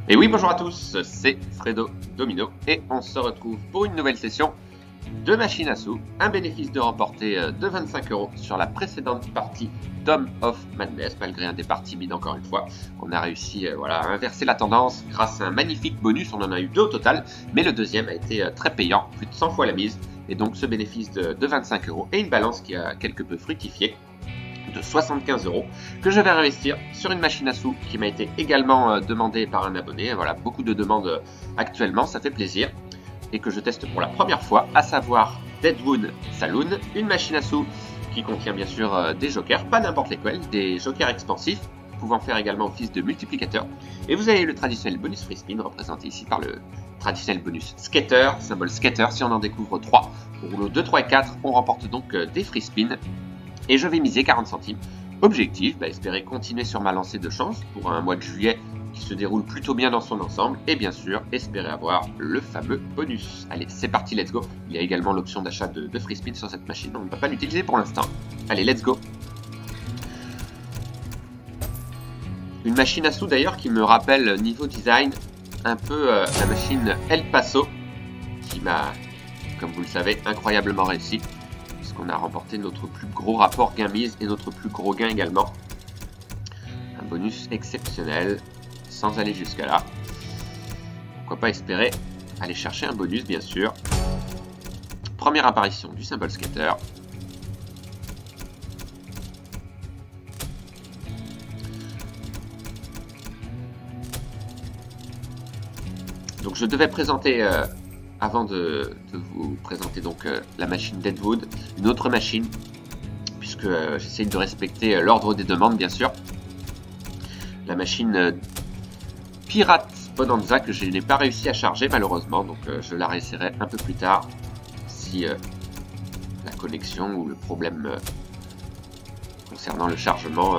Et oui, bonjour à tous, c'est Fredo Domino et on se retrouve pour une nouvelle session de machine à sous. Un bénéfice de remporté de 25 € sur la précédente partie Tome of Madness. Malgré un départ timide encore une fois, on a réussi à inverser la tendance grâce à un magnifique bonus. On en a eu 2 au total, mais le deuxième a été très payant, plus de 100 fois la mise. Et donc ce bénéfice de 25 € et une balance qui a quelque peu fructifié de 75 € que je vais réinvestir sur une machine à sous qui m'a été également demandée par un abonné. Voilà, beaucoup de demandes actuellement, ça fait plaisir. Et que je teste pour la première fois, à savoir Deadwood Saloon, une machine à sous qui contient bien sûr des jokers, pas n'importe lesquels, des jokers expansifs, pouvant faire également office de multiplicateur. Et vous avez le traditionnel bonus free spin, représenté ici par le traditionnel bonus skater, symbole skater. Si on en découvre 3, au rouleau 2, 3 et 4, on remporte donc des free spins. Et je vais miser 40 centimes. Objectif, espérer continuer sur ma lancée de chance pour un mois de juillet qui se déroule plutôt bien dans son ensemble. Et bien sûr, espérer avoir le fameux bonus. Allez, c'est parti, let's go. Il y a également l'option d'achat de free spin sur cette machine. On ne va pas l'utiliser pour l'instant. Allez, let's go. Une machine à sous d'ailleurs qui me rappelle niveau design un peu la machine El Paso qui m'a, comme vous le savez, incroyablement réussi. On a remporté notre plus gros rapport gain-mise et notre plus gros gain également. Un bonus exceptionnel, sans aller jusqu'à là. Pourquoi pas espérer aller chercher un bonus, bien sûr. Première apparition du symbole skater. Donc je devais présenter... avant de vous présenter donc la machine Deadwood, une autre machine, puisque j'essaye de respecter l'ordre des demandes bien sûr. La machine Pirate Bonanza que je n'ai pas réussi à charger malheureusement, donc je la réessayerai un peu plus tard si la connexion ou le problème concernant le chargement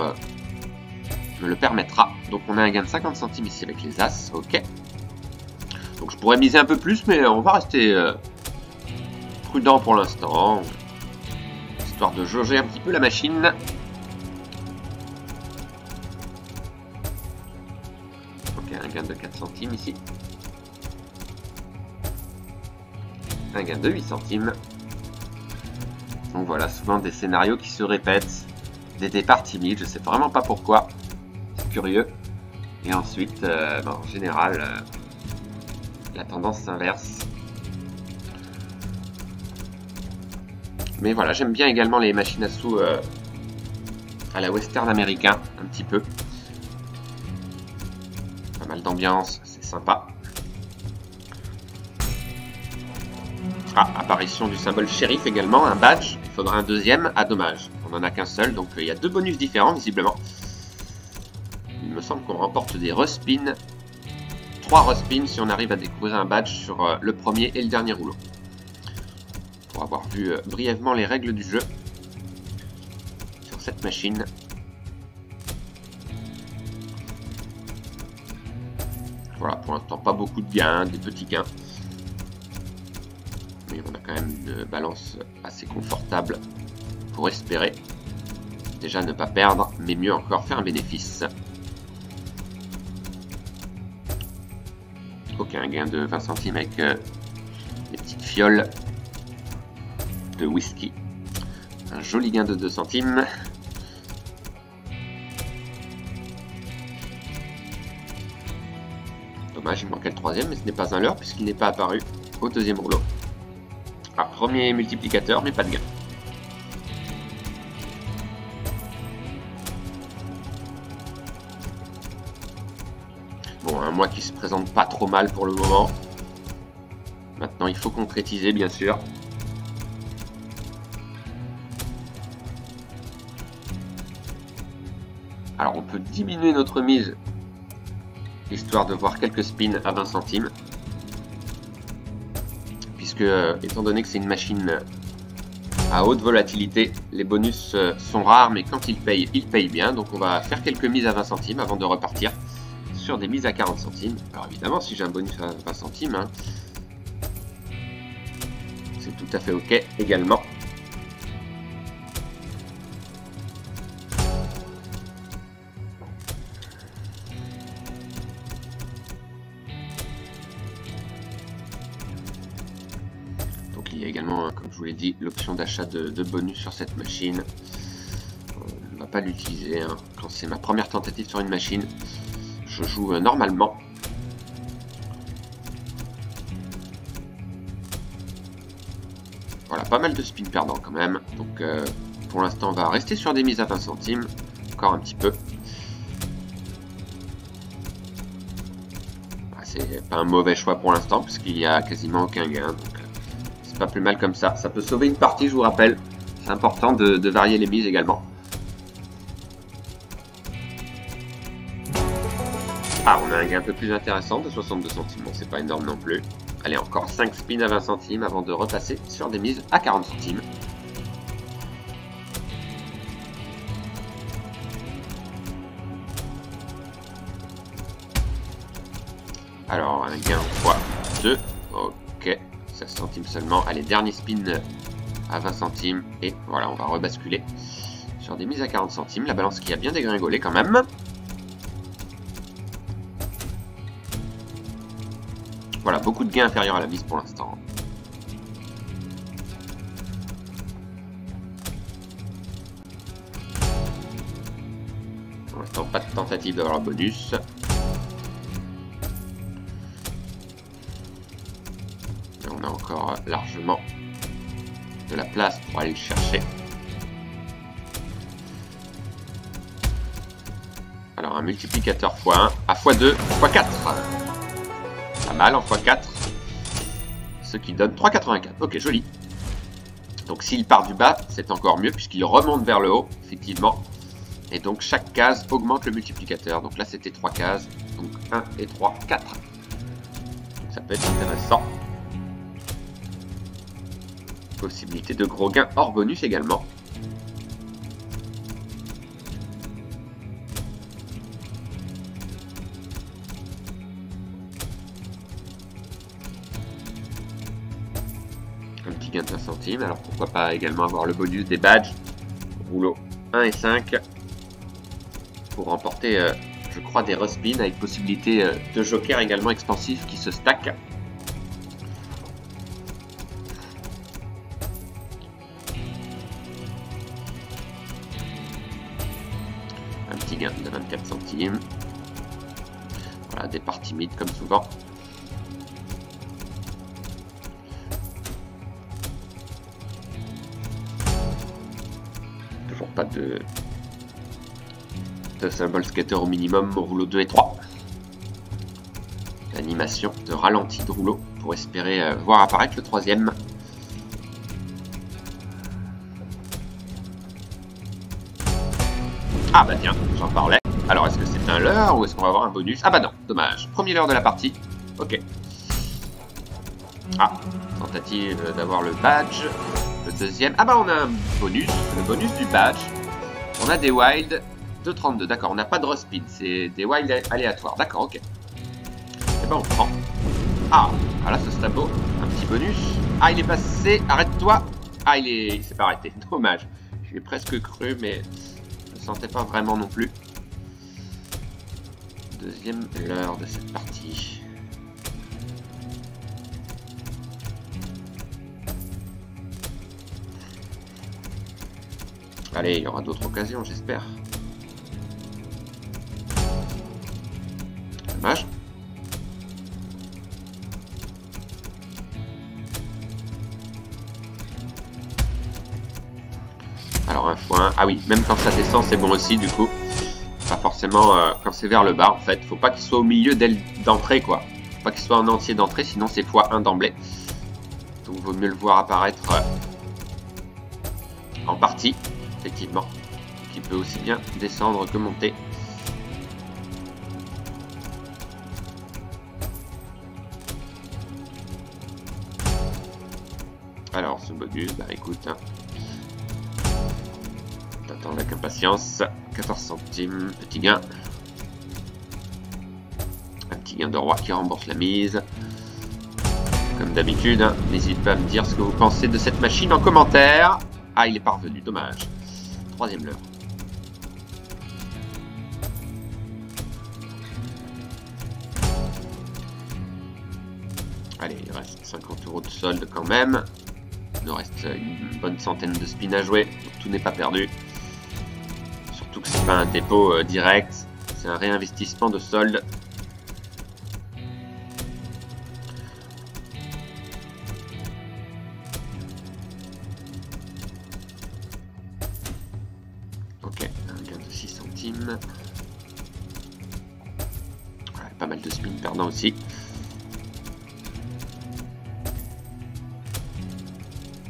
me le permettra. Donc on a un gain de 50 centimes ici avec les As, ok. Donc je pourrais miser un peu plus, mais on va rester prudent pour l'instant, histoire de jauger un petit peu la machine. Ok, un gain de 4 centimes ici. Un gain de 8 centimes. Donc voilà, souvent des scénarios qui se répètent, des départs timides, je sais vraiment pas pourquoi, c'est curieux. Et ensuite, en général... la tendance s'inverse. Mais voilà, j'aime bien également les machines à sous à la western américain, un petit peu. Pas mal d'ambiance, c'est sympa. Ah, apparition du symbole shérif également, un badge. Il faudra un deuxième, ah dommage. On n'en a qu'un seul, donc il y a 2 bonus différents visiblement. Il me semble qu'on remporte des respins. 3 respins si on arrive à découvrir un badge sur le premier et le dernier rouleau. Pour avoir vu brièvement les règles du jeu sur cette machine. Voilà, pour l'instant pas beaucoup de gains, des petits gains. Mais on a quand même une balance assez confortable pour espérer. Déjà ne pas perdre, mais mieux encore faire un bénéfice. Ok, un gain de 20 centimes avec les petites fioles de whisky. Un joli gain de 2 centimes. Dommage, il manquait le troisième, mais ce n'est pas un leurre puisqu'il n'est pas apparu au deuxième rouleau. Ah, premier multiplicateur, mais pas de gain. Bon, un mois qui se présente pas trop mal pour le moment. Maintenant, il faut concrétiser, bien sûr. Alors, on peut diminuer notre mise, histoire de voir quelques spins à 20 centimes. Puisque, étant donné que c'est une machine à haute volatilité, les bonus sont rares, mais quand ils payent bien. Donc, on va faire quelques mises à 20 centimes avant de repartir sur des mises à 40 centimes. Alors évidemment, si j'ai un bonus à 20 centimes, c'est tout à fait ok également. il y a également, comme je vous l'ai dit, l'option d'achat de bonus sur cette machine. On ne va pas l'utiliser, hein. Quand c'est ma première tentative sur une machine, je joue normalement. Voilà, pas mal de spins perdants quand même. Donc pour l'instant, on va rester sur des mises à 20 centimes. Encore un petit peu. C'est pas un mauvais choix pour l'instant, puisqu'il n'y a quasiment aucun gain. Donc c'est pas plus mal comme ça. Ça peut sauver une partie, je vous rappelle. C'est important de varier les mises également. Ah, on a un gain un peu plus intéressant de 62 centimes. Bon, c'est pas énorme non plus. Allez, encore 5 spins à 20 centimes avant de repasser sur des mises à 40 centimes. Alors, un gain fois 2. Ok, 16 centimes seulement. Allez, dernier spin à 20 centimes. Et voilà, on va rebasculer sur des mises à 40 centimes. La balance qui a bien dégringolé quand même. Voilà, beaucoup de gains inférieurs à la mise pour l'instant. Pour l'instant, pas de tentative d'avoir le bonus. Mais on a encore largement de la place pour aller le chercher. Alors, un multiplicateur x1 à x2, x4. Pas mal en x4. Ce qui donne 3,84. Ok, joli. Donc s'il part du bas, c'est encore mieux puisqu'il remonte vers le haut, effectivement. Et donc chaque case augmente le multiplicateur. Donc là, c'était 3 cases. Donc 1 et 3, 4. Donc ça peut être intéressant. Possibilité de gros gains hors bonus également. Gain de 20 centimes, alors pourquoi pas également avoir le bonus des badges, rouleau 1 et 5, pour remporter, je crois, des respins avec possibilité de joker également expansif qui se stack. Un petit gain de 24 centimes. Voilà, des parties mid comme souvent. Pas de symbole skater au minimum au rouleau 2 et 3. Animation de ralenti de rouleau pour espérer voir apparaître le troisième. Ah bah tiens, j'en parlais. Alors est-ce que c'est un leurre ou est-ce qu'on va avoir un bonus? Ah bah non, dommage. Premier leurre de la partie. Ok. Ah, tentative d'avoir le badge. Le deuxième, ah bah on a un bonus, le bonus du badge. On a des wild de 32, d'accord, on n'a pas de respin, c'est des wild aléatoires, d'accord, ok. Et ben on prend. Ah, là ce serait beau, un petit bonus. Ah il est passé, arrête-toi. Ah il s'est pas arrêté, dommage. Je l'ai presque cru mais je ne sentais pas vraiment non plus. Deuxième leurre de cette partie. Allez, il y aura d'autres occasions, j'espère. Dommage. Alors un x1. Ah oui, même quand ça descend, c'est bon aussi, du coup. Pas forcément quand c'est vers le bas, en fait. Faut pas qu'il soit au milieu d'entrée, quoi. Faut pas qu'il soit en entier d'entrée, sinon c'est x1 d'emblée. Donc vaut mieux le voir apparaître en partie. Effectivement, qui peut aussi bien descendre que monter. Alors, ce bonus, bah écoute, hein, t'attends avec impatience. 14 centimes, petit gain. Un petit gain de roi qui rembourse la mise. Comme d'habitude, hein, n'hésitez pas à me dire ce que vous pensez de cette machine en commentaire. Ah, il est parvenu, dommage. Troisième leurre. Allez, il reste 50 € de solde quand même. Il nous reste une bonne centaine de spins à jouer, donc tout n'est pas perdu. Surtout que c'est pas un dépôt direct, c'est un réinvestissement de solde. Ok, un gain de 6 centimes. Voilà, pas mal de spins perdants aussi.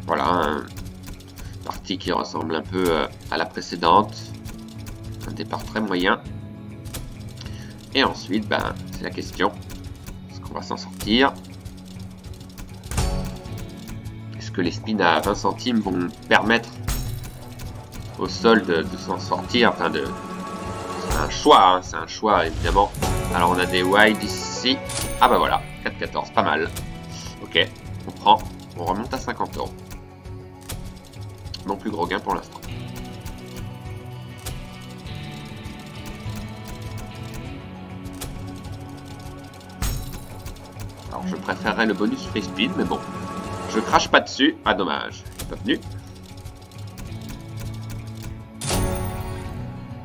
Voilà, une partie qui ressemble un peu à la précédente. Un départ très moyen. Et ensuite, ben, c'est la question. Est-ce qu'on va s'en sortir? Est-ce que les spins à 20 centimes vont permettre au solde de s'en sortir? Enfin, c'est un choix, hein, c'est un choix évidemment. Alors on a des wild ici. Ah bah voilà, 4,14, pas mal. Ok, on prend, on remonte à 50 €. Mon plus gros gain pour l'instant. Alors je préférerais le bonus free spin, mais bon, je crache pas dessus. Ah dommage, c'est pas venu.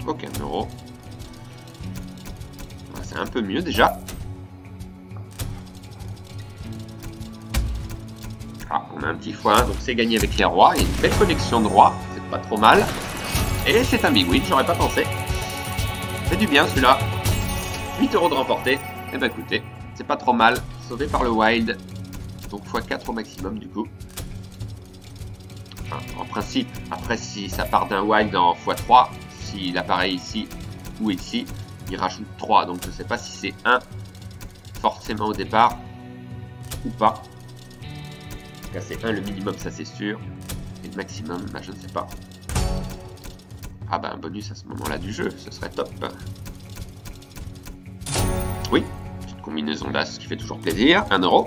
Ok, 1 €. C'est un peu mieux déjà. Ah, on a un petit x1, donc c'est gagné avec les rois. Il y a une belle connexion de rois, c'est pas trop mal. Et c'est un big win, j'aurais pas pensé. C'est du bien celui-là. 8 € de remporté. Et ben écoutez, c'est pas trop mal. Sauvé par le wild. Donc x4 au maximum du coup. Enfin, en principe, après si ça part d'un wild en x3, s'il apparaît ici ou ici, il rajoute 3. Donc je sais pas si c'est 1 forcément au départ ou pas. En tout cas, c'est 1 le minimum, ça c'est sûr. Et le maximum, bah, je ne sais pas. Ah bah un bonus à ce moment-là du jeu, ce serait top. Oui, petite combinaison d'as qui fait toujours plaisir. 1 €.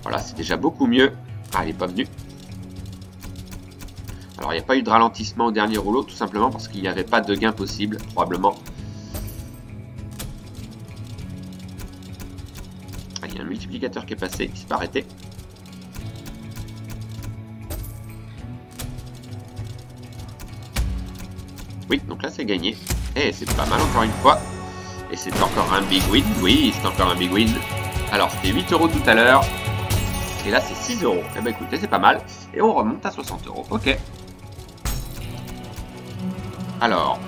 Voilà, c'est déjà beaucoup mieux. Ah, il n'est pas venu. Alors, il n'y a pas eu de ralentissement au dernier rouleau, tout simplement parce qu'il n'y avait pas de gain possible, probablement. Ah, il y a un multiplicateur qui est passé, qui s'est pas arrêté. Oui, donc là c'est gagné. Et c'est pas mal encore une fois. Et c'est encore un big win. Oui, c'est encore un big win. Alors c'était 8 € tout à l'heure. Et là c'est 6 €. Eh ben écoutez, c'est pas mal. Et on remonte à 60 €. Ok. Alors.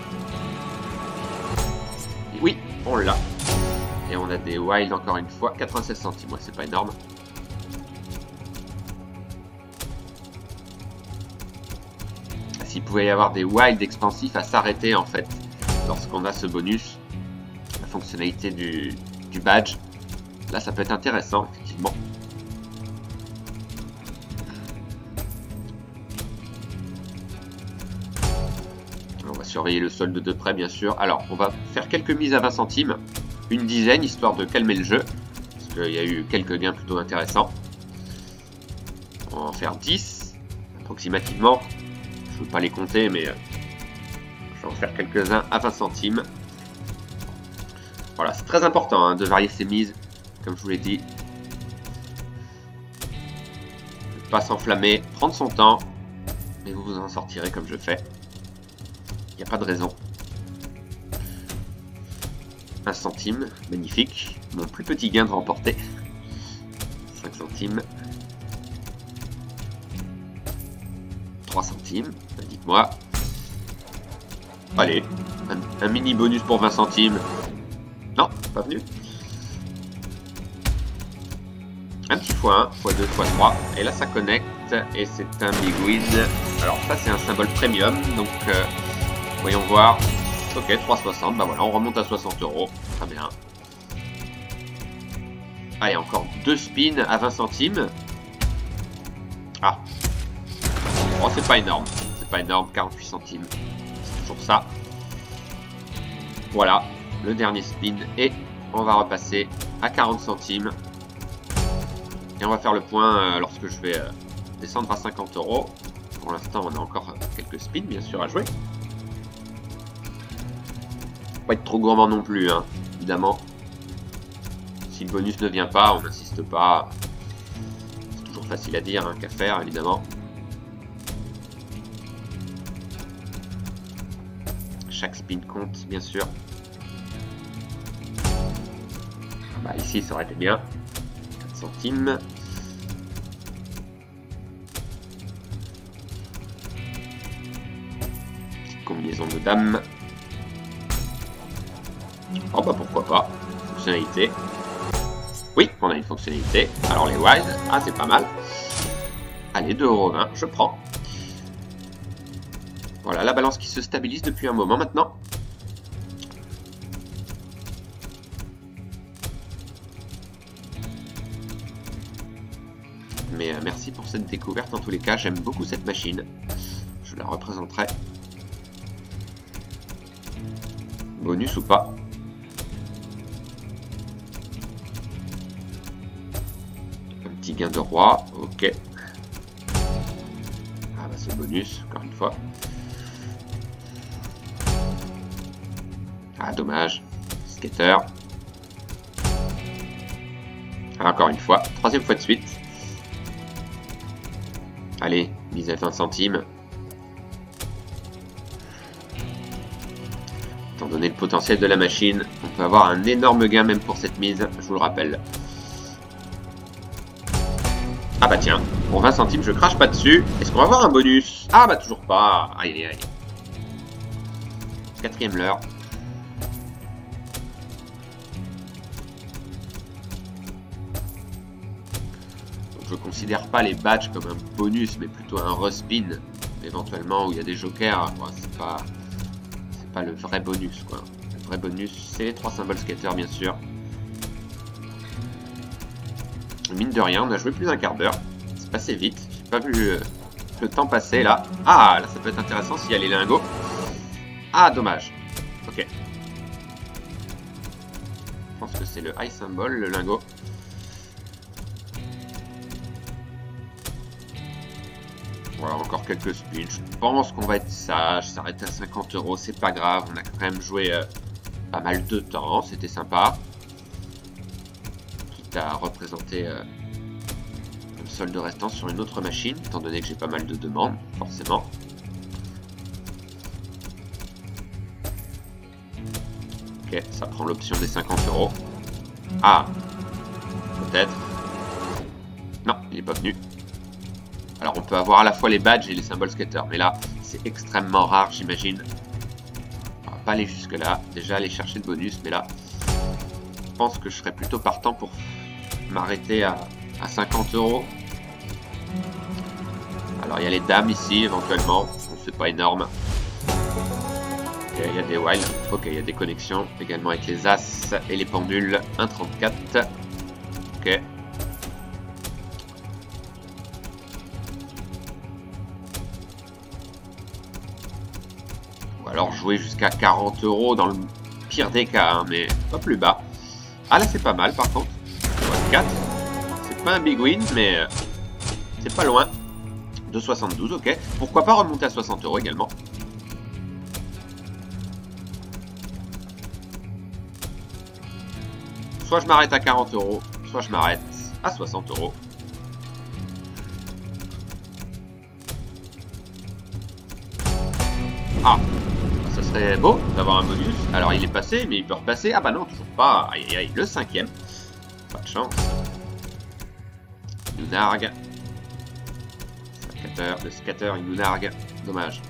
Oui, on l'a. Et on a des wild encore une fois. 96 centimes, ouais, c'est pas énorme. S'il pouvait y avoir des wild expansifs à s'arrêter en fait lorsqu'on a ce bonus, la fonctionnalité du badge, là ça peut être intéressant effectivement. On va surveiller le solde de près bien sûr. Alors on va faire quelques mises à 20 centimes, une dizaine histoire de calmer le jeu, parce qu'il y a eu quelques gains plutôt intéressants. On va en faire 10 approximativement. Je ne veux pas les compter, mais je vais en faire quelques-uns à 20 centimes. Voilà, c'est très important hein, de varier ses mises, comme je vous l'ai dit. Ne pas s'enflammer, prendre son temps, et vous vous en sortirez comme je fais. Il n'y a pas de raison. 1 centime, magnifique. Mon plus petit gain de remporter. 5 centimes. 3 centimes, dites-moi. Allez, un mini bonus pour 20 centimes. Non, pas venu. Un petit x1, x2, x3. Et là, ça connecte. Et c'est un big win. Alors, ça, c'est un symbole premium. Donc, voyons voir. Ok, 3,60. Bah voilà, on remonte à 60 €. Très bien. Allez, encore 2 spins à 20 centimes. Ah. Oh, c'est pas énorme. C'est pas énorme, 48 centimes. C'est toujours ça. Voilà, le dernier spin. Et on va repasser à 40 centimes. Et on va faire le point lorsque je vais descendre à 50 €. Pour l'instant, on a encore quelques spins, bien sûr, à jouer. Pas être trop gourmand non plus, hein, évidemment. Si le bonus ne vient pas, on n'insiste pas. C'est toujours facile à dire hein, qu'à faire, évidemment. Chaque spin compte, bien sûr. Bah, ici, ça aurait été bien. 4 centimes. Petite combinaison de dames. Oh bah pourquoi pas. Fonctionnalité. Oui, on a une fonctionnalité. Alors les wild, ah c'est pas mal. Allez, 2,20 €, je prends. Voilà, la balance qui se stabilise depuis un moment maintenant. Mais merci pour cette découverte en tous les cas, j'aime beaucoup cette machine. Je la représenterai. Bonus ou pas. Un petit gain de roi, ok. Ah bah c'est bonus, encore une fois. Ah dommage, skater. Ah, encore une fois, troisième fois de suite. Allez, mise à 20 centimes. Étant donné le potentiel de la machine, on peut avoir un énorme gain même pour cette mise, je vous le rappelle. Ah bah tiens, pour 20 centimes, je crache pas dessus. Est-ce qu'on va avoir un bonus? Ah bah toujours pas. Aïe aïe aïe. Quatrième leurre. Je ne considère pas les badges comme un bonus, mais plutôt un respin, éventuellement, où il y a des jokers. C'est pas le vrai bonus, quoi. Le vrai bonus, c'est les 3 symboles skater, bien sûr. Mine de rien, on a joué plus d'un quart d'heure. C'est passé vite. J'ai pas vu le temps passer, là. Ah, là, ça peut être intéressant s'il y a les lingots. Ah, dommage. Ok. Je pense que c'est le high symbol, le lingot. Voilà, encore quelques spins. Je pense qu'on va être sage. S'arrêter à 50 €, c'est pas grave. On a quand même joué pas mal de temps. C'était sympa. Quitte à représenter le solde restant sur une autre machine, étant donné que j'ai pas mal de demandes, forcément. Ok, ça prend l'option des 50 €. Ah, peut-être. Non, il n'est pas venu. Alors on peut avoir à la fois les badges et les symboles skater, mais là c'est extrêmement rare j'imagine. On va pas aller jusque là, déjà aller chercher le bonus, mais là je pense que je serais plutôt partant pour m'arrêter à 50 €. Alors il y a les dames ici éventuellement, bon, c'est pas énorme. Il y a des wilds, ok, il y a des connexions également avec les as et les pendules, 1,34. Ok. Alors jouer jusqu'à 40 € dans le pire des cas, hein, mais pas plus bas. Ah là c'est pas mal par contre. 4. C'est pas un big win, mais c'est pas loin. 2,72, ok. Pourquoi pas remonter à 60 € également. Soit je m'arrête à 40 €, soit je m'arrête à 60 €. Ah, ça serait beau d'avoir un bonus. Alors il est passé, mais il peut repasser. Ah bah non, toujours pas. Aïe aïe aïe, le 5e. Pas de chance. Il nous nargue. Le scatter, il nous nargue. Dommage.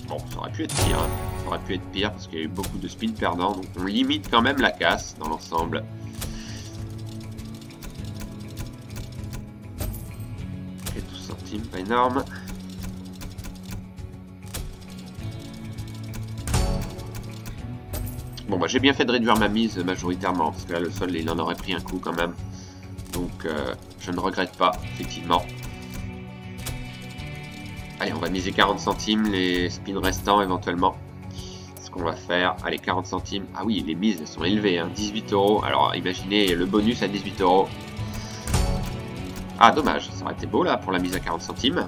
Bon, ça aurait pu être pire. Hein. Ça aurait pu être pire parce qu'il y a eu beaucoup de spins perdants. Donc on limite quand même la casse dans l'ensemble. Ok, 12 centimes, pas énorme. Bon, bah j'ai bien fait de réduire ma mise majoritairement parce que là le sol il en aurait pris un coup quand même. Donc je ne regrette pas, effectivement. Allez, on va miser 40 centimes, les spins restants éventuellement. Ce qu'on va faire, allez, 40 centimes. Ah oui, les mises elles sont élevées, hein, 18 €. Alors imaginez le bonus à 18 €. Ah, dommage, ça aurait été beau là pour la mise à 40 centimes.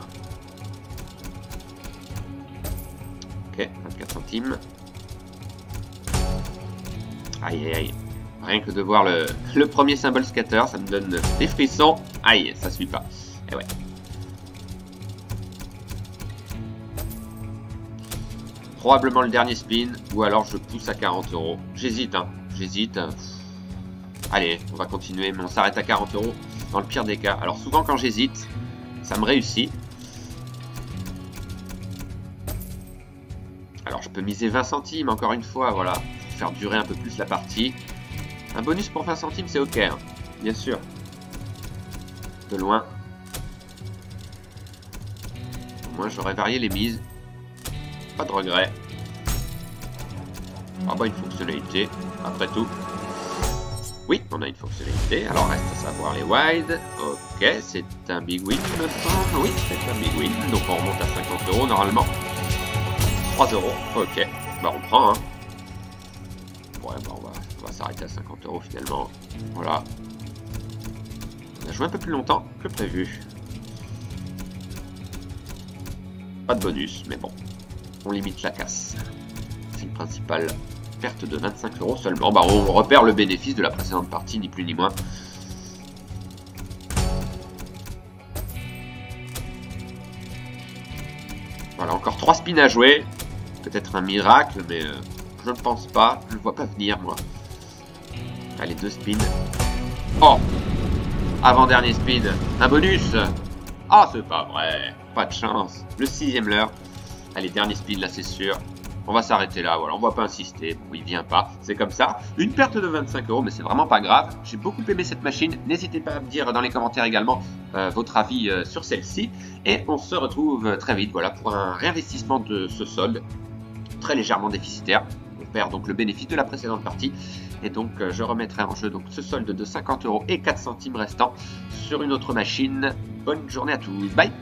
centimes. Aïe, aïe, aïe. Rien que de voir le premier symbole scatter, ça me donne des frissons. Aïe, ça suit pas. Et ouais. Probablement le dernier spin, ou alors je pousse à 40 €. J'hésite, hein. J'hésite. Allez, on va continuer, mais on s'arrête à 40 € dans le pire des cas. Alors souvent quand j'hésite, ça me réussit. Alors je peux miser 20 centimes, encore une fois, voilà. Pour faire durer un peu plus la partie. Un bonus pour 20 centimes, c'est ok, hein. Bien sûr. De loin. Au moins j'aurais varié les mises. Pas de regret. Ah bah une fonctionnalité, après tout. Oui, on a une fonctionnalité. Alors reste à savoir les wide. Ok, c'est un big win, me semble. Oui, c'est un big win. Donc on remonte à 50 € normalement. 3 €. Ok, bah on prend, hein. Ouais, bah on va s'arrêter à 50 € finalement. Voilà. On a joué un peu plus longtemps que prévu. Pas de bonus, mais bon. On limite la casse. C'est une principale perte de 25 € seulement. Bah, on repère le bénéfice de la précédente partie, ni plus ni moins. Voilà, encore 3 spins à jouer. Peut-être un miracle, mais je ne pense pas. Je ne le vois pas venir, moi. Allez, 2 spins. Oh! Avant-dernier spin. Un bonus! Ah, c'est pas vrai. Pas de chance. Le 6e leurre. Allez, dernier spin, là, c'est sûr. On va s'arrêter là, voilà, on va pas insister. Bon, il vient pas, c'est comme ça. Une perte de 25 €, mais c'est vraiment pas grave. J'ai beaucoup aimé cette machine. N'hésitez pas à me dire dans les commentaires également votre avis sur celle-ci. Et on se retrouve très vite, voilà, pour un réinvestissement de ce solde. Très légèrement déficitaire. On perd donc le bénéfice de la précédente partie. Et donc, je remettrai en jeu donc ce solde de 50 € et 4 centimes restant sur une autre machine. Bonne journée à tous. Bye!